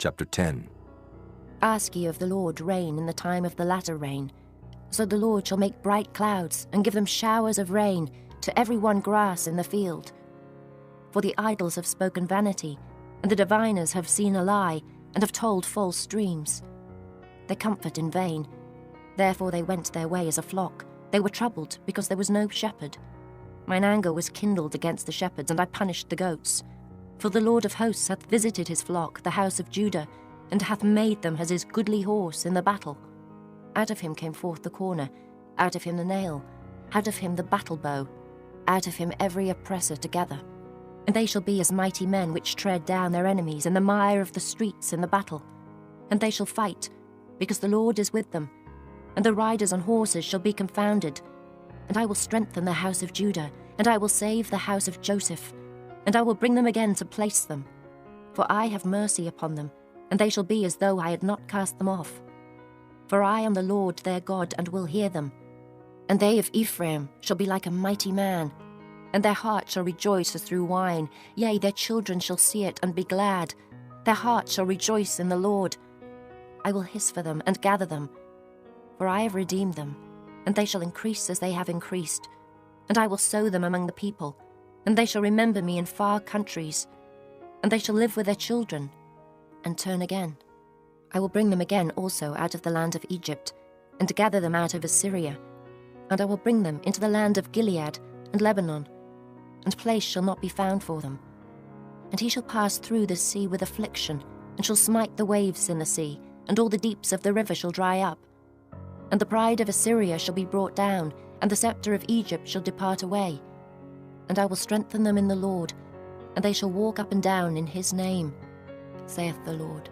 Chapter 10. Ask ye of the Lord rain in the time of the latter rain. So the Lord shall make bright clouds, and give them showers of rain, to every one grass in the field. For the idols have spoken vanity, and the diviners have seen a lie, and have told false dreams. They comfort in vain. Therefore they went their way as a flock. They were troubled, because there was no shepherd. Mine anger was kindled against the shepherds, and I punished the goats. For the Lord of hosts hath visited his flock, the house of Judah, and hath made them as his goodly horse in the battle. Out of him came forth the corner, out of him the nail, out of him the battle bow, out of him every oppressor together. And they shall be as mighty men which tread down their enemies in the mire of the streets in the battle. And they shall fight, because the Lord is with them, and the riders on horses shall be confounded. And I will strengthen the house of Judah, and I will save the house of Joseph, and I will bring them again to place them. For I have mercy upon them, and they shall be as though I had not cast them off. For I am the Lord their God, and will hear them. And they of Ephraim shall be like a mighty man, and their heart shall rejoice as through wine. Yea, their children shall see it and be glad. Their heart shall rejoice in the Lord. I will hiss for them and gather them, for I have redeemed them, and they shall increase as they have increased. And I will sow them among the people, and they shall remember me in far countries. And they shall live with their children, and turn again. I will bring them again also out of the land of Egypt, and gather them out of Assyria. And I will bring them into the land of Gilead and Lebanon, and place shall not be found for them. And he shall pass through the sea with affliction, and shall smite the waves in the sea, and all the deeps of the river shall dry up. And the pride of Assyria shall be brought down, and the scepter of Egypt shall depart away. And I will strengthen them in the Lord, and they shall walk up and down in his name, saith the Lord.